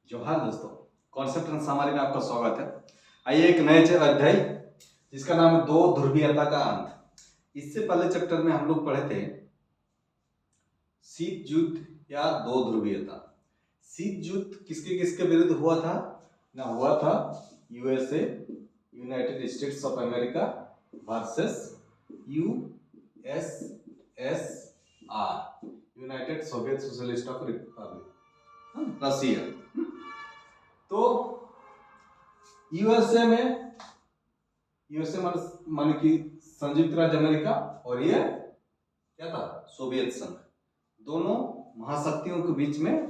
जोहार दोस्तों, concept and summary में आपका स्वागत है। आइए एक नए अध्याय जिसका नाम है दो ध्रुवीयता का अंत। इससे पहले चैप्टर में हम लोग पढ़े थे शीत युद्ध या दो ध्रुवीयता। शीत युद्ध किसके किसके विरुद्ध हुआ था ना? हुआ था USA, United States of America versus USSR, United Soviet Socialist of Republic, Russia. तो यूएसए माने कि संयुक्त राज्य अमेरिका, और ये क्या था? सोवियत संघ। दोनों महाशक्तियों के बीच में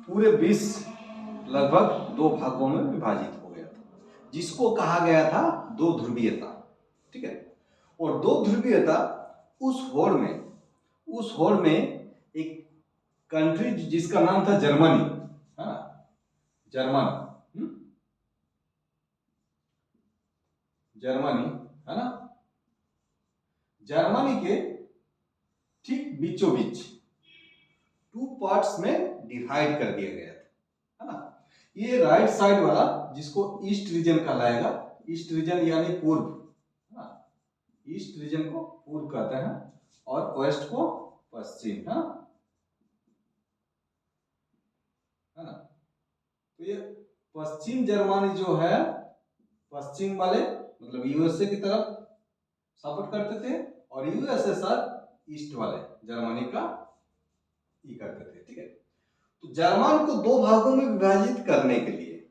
पूरे विश्व लगभग दो भागों में विभाजित हो गया था, जिसको कहा गया था दो ध्रुवीयता। ठीक है। और दो ध्रुवीयता उस होड़ में एक कंट्री जिसका नाम था जर्मनी, है ना? जर्मनी है ना? जर्मनी के ठीक बीचों बीच टू पार्ट्स में डिवाइड कर दिया गया था, है ना? ये राइट साइड वाला जिसको ईस्ट रीजन कहलाएगा, ईस्ट रीजन यानी पूर्व, है ना? ईस्ट रीजन को पूर्व कहते हैं और वेस्ट को पश्चिम, है ना? तो ये पश्चिम जर्मनी जो है, पश्चिम वाले मतलब यूएसए की तरफ सपोर्ट करते थे, और यूएसएसआर ईस्ट वाले जर्मनी का ही करते थे। ठीक है। तो जर्मन को दो भागों में विभाजित करने के लिए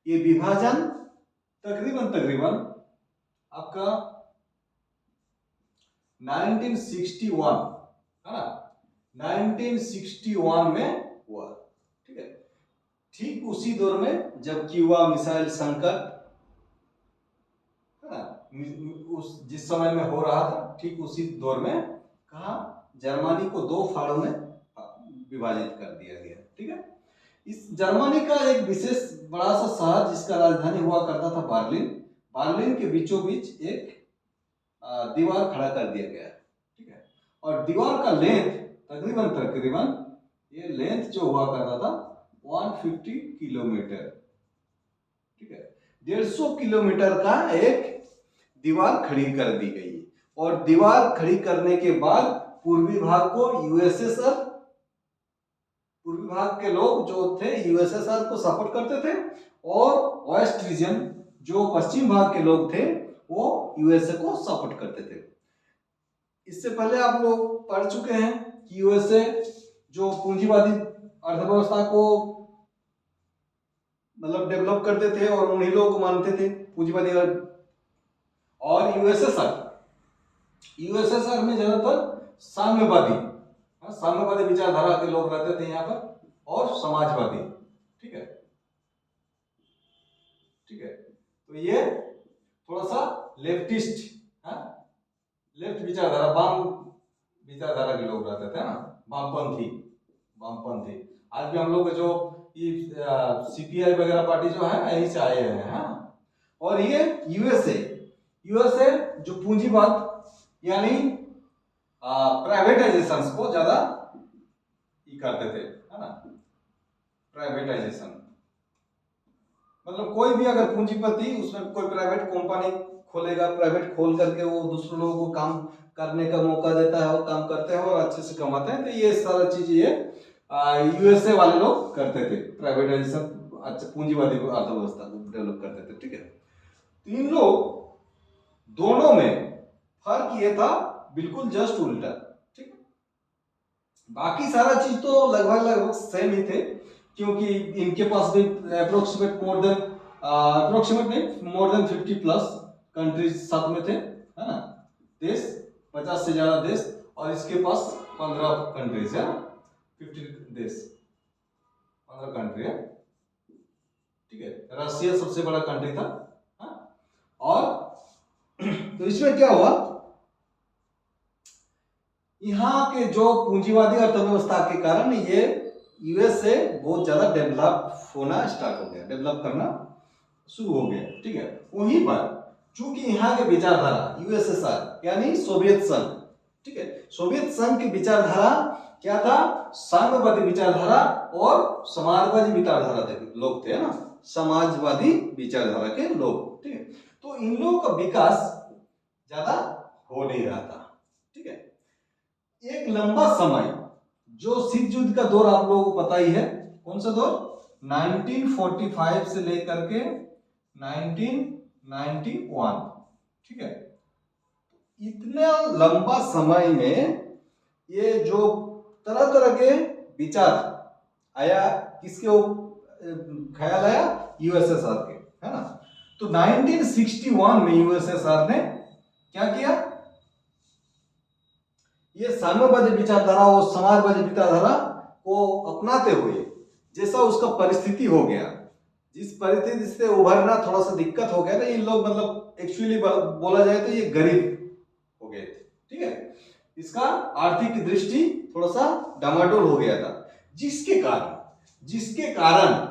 ये विभाजन तकरीबन आपका 1961, है ना? 1961 में हुआ। ठीक है। ठीक उसी दौर में जब क्यूबा मिसाइल संकट, है ना, उस जिस समय में हो रहा था, ठीक उसी दौर में कहा जर्मनी को दो फाड़ों में विभाजित कर दिया गया। ठीक है। इस जर्मनी का एक विशेष बड़ा सा शहर जिसका राजधानी हुआ करता था बर्लिन के बीचों बीच एक दीवार खड़ा कर दिया गया। ठीक है। और दीवार का लेंथ तकरीबन ये लेंथ जो हुआ करता था 150 किलोमीटर। ठीक है। 150 किलोमीटर का एक दीवार खड़ी कर दी गई, और दीवार खड़ी करने के बाद पूर्वी भाग को यूएसएसआर, पूर्वी भाग के लोग जो थे यूएसएसआर को सपोर्ट करते थे, और वेस्ट रीजन जो पश्चिम भाग के लोग थे वो यूएसए को सपोर्ट करते थे। इससे पहले आप लोग पढ़ चुके हैं कि यूएसए जो पूंजीवादी अर्थव्यवस्था को मतलब डेवलप करते थे और उन्हीं लोग मानते थे पूंजीवादी। और यूएसएसआर में ज्यादातर साम्यवादी विचारधारा के लोग रहते थे यहाँ पर, और समाजवादी। ठीक है। तो ये थोड़ा सा लेफ्टिस्ट, लेफ्ट विचारधारा, वाम विचारधारा के लोग रहते थे ना, वामपंथी। आज भी हम लोग जो सीपीआई वगैरह पार्टी जो है यहीं से आए हैं। और ये यूएसए जो पूंजीवाद यानी प्राइवेटाइजेशन को ज्यादा करते थे, है ना? प्राइवेटाइजेशन मतलब कोई भी अगर पूंजीपति उसमें कोई प्राइवेट कंपनी खोलेगा, प्राइवेट खोल करके वो दूसरे लोगों को काम करने का मौका देता है, वो काम करते हैं और अच्छे से कमाते हैं। तो ये सारा चीज ये यूएसए वाले लोग करते थे, प्राइवेटाइजेशन, अच्छा पूंजीवादी अर्थव्यवस्था को डेवलप करते थे। ठीक है। तो इन लोग दोनों में फर्क ये था बिल्कुल जस्ट उल्टा। ठीक है। बाकी सारा चीज तो लगभग सेम ही थे, क्योंकि इनके पास भी अप्रोक्सीमेट मोर देन 50+ कंट्रीज साथ में थे, है ना? देश 50 से ज्यादा देश, और इसके पास 15 कंट्रीज है, 50 देश, 15 कंट्री है। ठीक है। रशिया सबसे बड़ा कंट्री था, है? और तो इसमें क्या हुआ, यहाँ के जो पूंजीवादी अर्थव्यवस्था के कारण ये यूएसए बहुत ज्यादा डेवलप होना स्टार्ट हो गया, डेवलप करना शुरू हो गया। ठीक है। वहीं पर चूंकि यहाँ के विचारधारा यूएसएसआर यानी सोवियत संघ, ठीक है, सोवियत संघ की विचारधारा क्या था, साम्यवादी विचारधारा और समाजवादी विचारधारा के लोग थे, है ना, समाजवादी विचारधारा के लोग, ठीक है। तो इन लोगों का विकास ज्यादा हो नहीं रहा था, ठीक है। एक लंबा समय जो शीत युद्ध का दौर आप लोगों को पता ही है, कौन सा दौर, 1945 से लेकर के 1991, ठीक है। इतना लंबा समय में ये जो तरह तरह के विचार आया, किसके ख्याल आया, यूएसएसआर के, है ना। तो 1961 में यूएसएसआर ने क्या किया, ये साम्यवादी विचारधारा और समाजवादी विचारधारा को अपनाते हुए, जैसा उसका परिस्थिति हो गया, जिस परिस्थिति से उभरना थोड़ा सा दिक्कत हो गया ना, इन लोग मतलब एक्चुअली बोला जाए तो ये गरीब हो गए थे, ठीक है। इसका आर्थिक दृष्टि थोड़ा सा डामाडोल हो गया था, जिसके कारण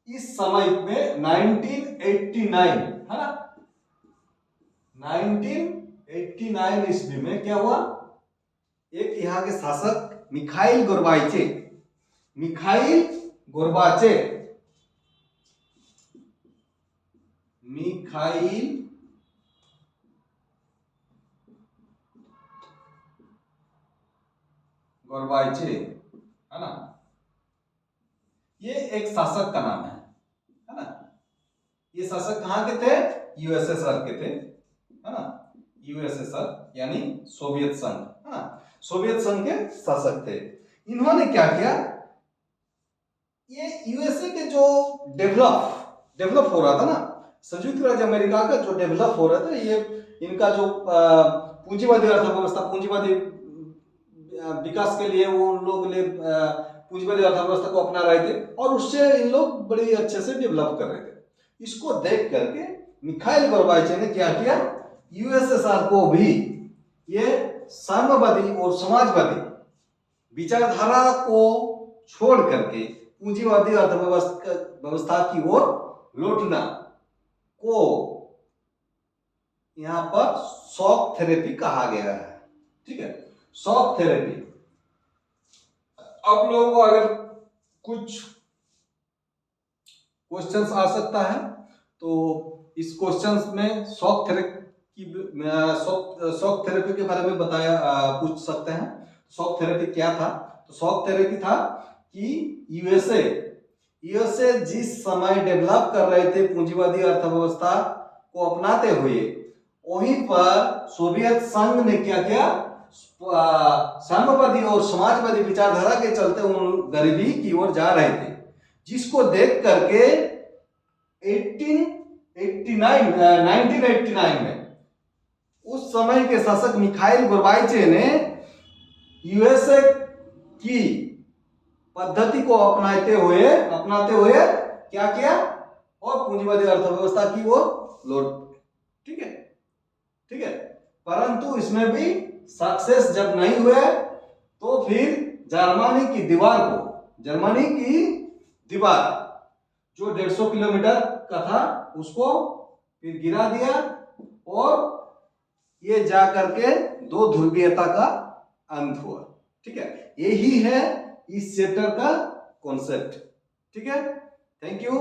इस समय में 1989, है ना, 1989 ईस्वी में क्या हुआ, एक यहाँ के शासक मिखाइल गोर्बाचे, है ना, ये एक शासक का नाम है ना। ये शासक कहाँ के थे, यूएसएसआर के थे, है ना, यूएसएसआर यानी सोवियत संघ, है ना, सोवियत संघ के शासक थे। इन्होंने क्या किया, ये यूएसए के जो डेवलप हो रहा था ना, संयुक्त राज्य अमेरिका का जो डेवलप हो रहा था, ये इनका जो पूंजीवादी अर्थव्यवस्था, पूंजीवादी विकास के लिए वो उन लोग ने पूंजीवादी अर्थव्यवस्था को अपना रहे थे और उससे इन लोग बड़ी अच्छे से डेवलप कर रहे थे। इसको देख करके मिखाइल गोर्बाचेव ने क्या किया, यूएसएसआर को भी ये साम्यवादी और समाजवादी विचारधारा को छोड़ करके पूंजीवादी अर्थव्यवस्था की ओर लौटना को यहां पर शॉक थेरेपी कहा गया है, ठीक है, शॉक थेरेपी। आप लोगों को अगर कुछ क्वेश्चंस आ सकता है तो इस क्वेश्चंस में शॉक थेरेपी के बारे में पूछ सकते हैं। शॉक थेरेपी क्या था, तो शॉक थेरेपी था कि यूएसए जिस समय डेवलप कर रहे थे पूंजीवादी अर्थव्यवस्था को अपनाते हुए, वहीं पर सोवियत संघ ने क्या किया, साम्यवादी और समाजवादी विचारधारा के चलते उन गरीबी की ओर जा रहे थे, जिसको देख करके 1989 में उस समय के शासक मिखाइल गोर्बाचेव ने यूएसए की पद्धति को अपनाते हुए क्या किया, और पूंजीवादी अर्थव्यवस्था की ओर लौट, ठीक है। परंतु इसमें भी सक्सेस जब नहीं हुए तो फिर जर्मनी की दीवार जो 150 किलोमीटर का था उसको फिर गिरा दिया, और ये जा करके दो ध्रुवीयता का अंत हुआ, ठीक है। यही है इस चैप्टर का कॉन्सेप्ट, ठीक है। Thank you.